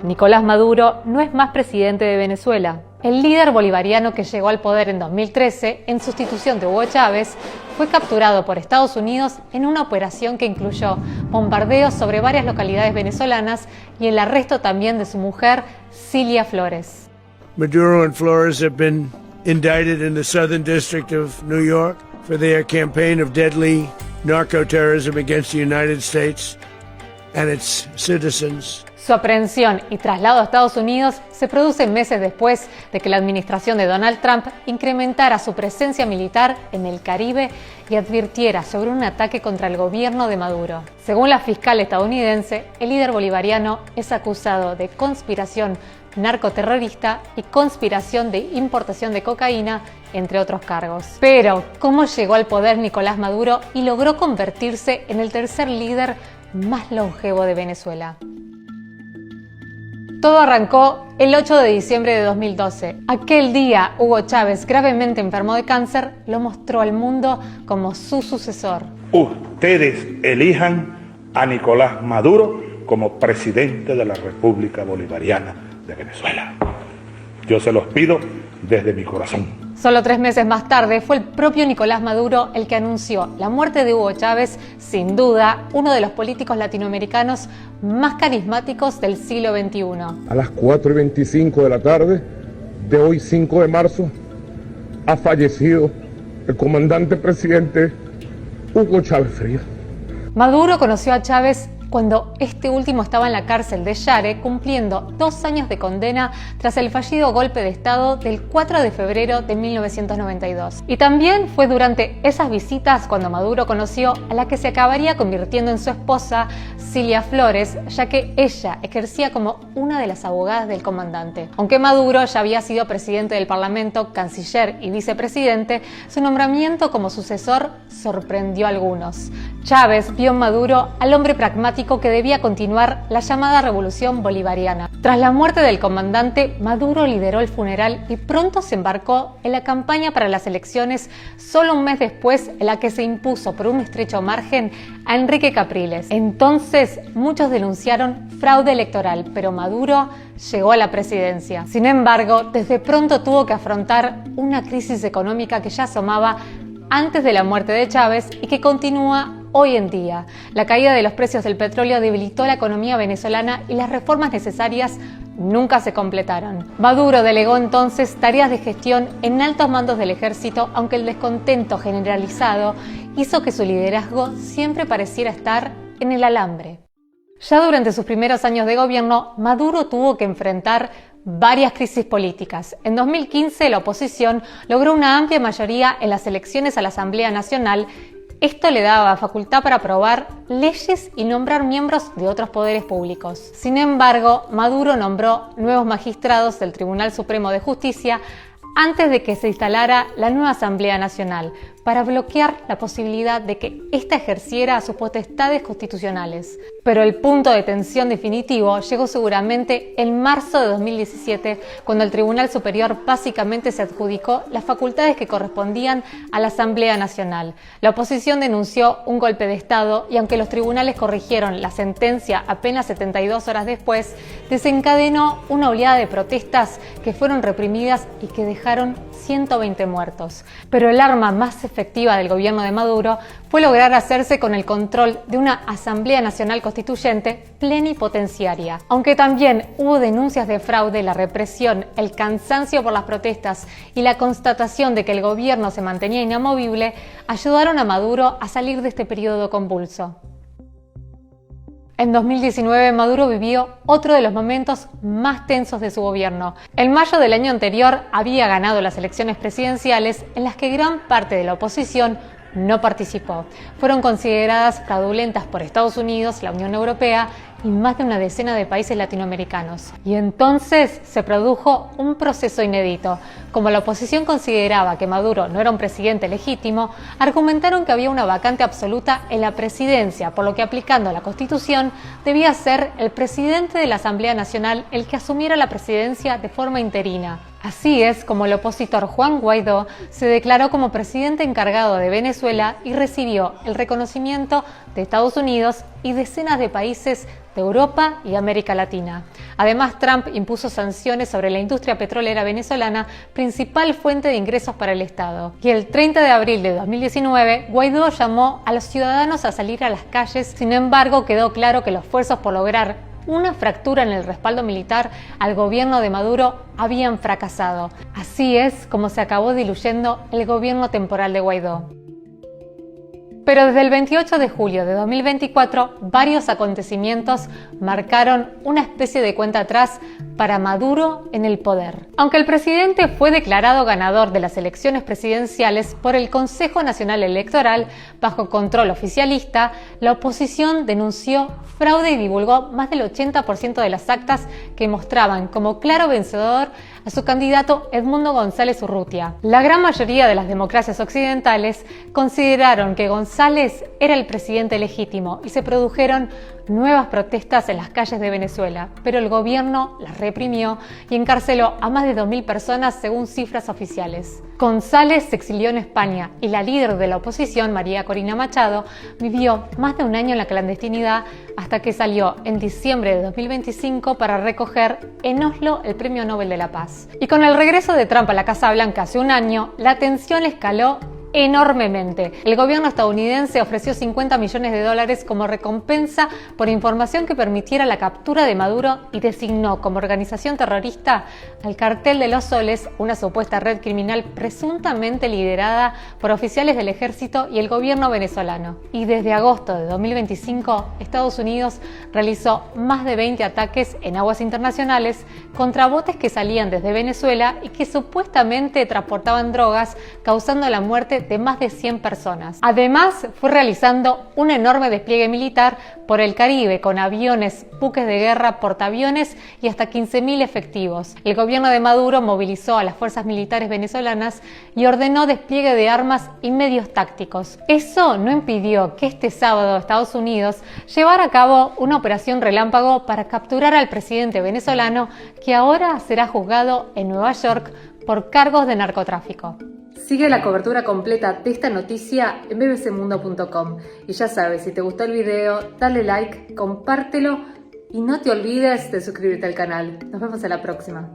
Nicolás Maduro no es más presidente de Venezuela. El líder bolivariano que llegó al poder en 2013, en sustitución de Hugo Chávez, fue capturado por Estados Unidos en una operación que incluyó bombardeos sobre varias localidades venezolanas y el arresto también de su mujer, Cilia Flores. Maduro and Flores have been indicted in the Southern District of New York for their campaign of deadly narco-terrorism against the United States and its citizens. Su aprehensión y traslado a Estados Unidos se produce meses después de que la administración de Donald Trump incrementara su presencia militar en el Caribe y advirtiera sobre un ataque contra el gobierno de Maduro. Según la fiscal estadounidense, el líder bolivariano es acusado de conspiración narcoterrorista y conspiración de importación de cocaína, entre otros cargos. Pero, ¿cómo llegó al poder Nicolás Maduro y logró convertirse en el tercer líder más longevo de Venezuela? Todo arrancó el 8 de diciembre de 2012. Aquel día, Hugo Chávez, gravemente enfermo de cáncer, lo mostró al mundo como su sucesor. Ustedes elijan a Nicolás Maduro como presidente de la República Bolivariana de Venezuela. Yo se los pido desde mi corazón. Solo 3 meses más tarde fue el propio Nicolás Maduro el que anunció la muerte de Hugo Chávez, sin duda uno de los políticos latinoamericanos más carismáticos del siglo XXI. A las 4:25 de la tarde de hoy, 5 de marzo, ha fallecido el comandante presidente Hugo Chávez Frías. Maduro conoció a Chávez cuando este último estaba en la cárcel de Yare, cumpliendo 2 años de condena tras el fallido golpe de Estado del 4 de febrero de 1992. Y también fue durante esas visitas cuando Maduro conoció a la que se acabaría convirtiendo en su esposa, Cilia Flores, ya que ella ejercía como una de las abogadas del comandante. Aunque Maduro ya había sido presidente del Parlamento, canciller y vicepresidente, su nombramiento como sucesor sorprendió a algunos. Chávez vio en Maduro al hombre pragmático que debía continuar la llamada revolución bolivariana. Tras la muerte del comandante, Maduro lideró el funeral y pronto se embarcó en la campaña para las elecciones, solo un mes después en la que se impuso por un estrecho margen a Enrique Capriles. Entonces, muchos denunciaron fraude electoral, pero Maduro llegó a la presidencia. Sin embargo, desde pronto tuvo que afrontar una crisis económica que ya asomaba antes de la muerte de Chávez y que continúa hoy en día. La caída de los precios del petróleo debilitó la economía venezolana y las reformas necesarias nunca se completaron. Maduro delegó entonces tareas de gestión en altos mandos del ejército, aunque el descontento generalizado hizo que su liderazgo siempre pareciera estar en el alambre. Ya durante sus primeros años de gobierno, Maduro tuvo que enfrentar varias crisis políticas. En 2015, la oposición logró una amplia mayoría en las elecciones a la Asamblea Nacional. Esto le daba facultad para aprobar leyes y nombrar miembros de otros poderes públicos. Sin embargo, Maduro nombró nuevos magistrados del Tribunal Supremo de Justicia antes de que se instalara la nueva Asamblea Nacional, para bloquear la posibilidad de que ésta ejerciera sus potestades constitucionales. Pero el punto de tensión definitivo llegó seguramente en marzo de 2017, cuando el Tribunal Superior básicamente se adjudicó las facultades que correspondían a la Asamblea Nacional. La oposición denunció un golpe de Estado y aunque los tribunales corrigieron la sentencia apenas 72 horas después, desencadenó una oleada de protestas que fueron reprimidas y que dejaron 120 muertos. Pero el arma más efectiva del gobierno de Maduro fue lograr hacerse con el control de una Asamblea Nacional Constituyente plenipotenciaria. Aunque también hubo denuncias de fraude, la represión, el cansancio por las protestas y la constatación de que el gobierno se mantenía inamovible, ayudaron a Maduro a salir de este periodo convulso. En 2019, Maduro vivió otro de los momentos más tensos de su gobierno. En mayo del año anterior había ganado las elecciones presidenciales en las que gran parte de la oposición no participó. Fueron consideradas fraudulentas por Estados Unidos, la Unión Europea y más de una decena de países latinoamericanos. Y entonces se produjo un proceso inédito. Como la oposición consideraba que Maduro no era un presidente legítimo, argumentaron que había una vacante absoluta en la presidencia, por lo que aplicando la Constitución debía ser el presidente de la Asamblea Nacional el que asumiera la presidencia de forma interina. Así es como el opositor Juan Guaidó se declaró como presidente encargado de Venezuela y recibió el reconocimiento de Estados Unidos y decenas de países de Europa y América Latina. Además, Trump impuso sanciones sobre la industria petrolera venezolana, principal fuente de ingresos para el Estado. Y el 30 de abril de 2019, Guaidó llamó a los ciudadanos a salir a las calles. Sin embargo, quedó claro que los esfuerzos por lograr una fractura en el respaldo militar al gobierno de Maduro habían fracasado. Así es como se acabó diluyendo el gobierno temporal de Guaidó. Pero desde el 28 de julio de 2024, varios acontecimientos marcaron una especie de cuenta atrás para Maduro en el poder. Aunque el presidente fue declarado ganador de las elecciones presidenciales por el Consejo Nacional Electoral bajo control oficialista, la oposición denunció fraude y divulgó más del 80% de las actas que mostraban como claro vencedor a su candidato Edmundo González Urrutia. La gran mayoría de las democracias occidentales consideraron que González era el presidente legítimo y se produjeron nuevas protestas en las calles de Venezuela, pero el gobierno las reprimió y encarceló a más de 2.000 personas según cifras oficiales. González se exilió en España y la líder de la oposición, María Corina Machado, vivió más de un año en la clandestinidad hasta que salió en diciembre de 2025 para recoger en Oslo el Premio Nobel de la Paz. Y con el regreso de Trump a la Casa Blanca hace un año, la tensión escaló enormemente. El gobierno estadounidense ofreció $50 millones como recompensa por información que permitiera la captura de Maduro y designó como organización terrorista al Cartel de los Soles, una supuesta red criminal presuntamente liderada por oficiales del ejército y el gobierno venezolano. Y desde agosto de 2025, Estados Unidos realizó más de 20 ataques en aguas internacionales contra botes que salían desde Venezuela y que supuestamente transportaban drogas, causando la muerte de más de 100 personas. Además, fue realizando un enorme despliegue militar por el Caribe con aviones, buques de guerra, portaaviones y hasta 15.000 efectivos. El gobierno de Maduro movilizó a las fuerzas militares venezolanas y ordenó despliegue de armas y medios tácticos. Eso no impidió que este sábado Estados Unidos llevara a cabo una operación relámpago para capturar al presidente venezolano, que ahora será juzgado en Nueva York por cargos de narcotráfico. Sigue la cobertura completa de esta noticia en bbcmundo.com. Y ya sabes, si te gustó el video, dale like, compártelo y no te olvides de suscribirte al canal. Nos vemos en la próxima.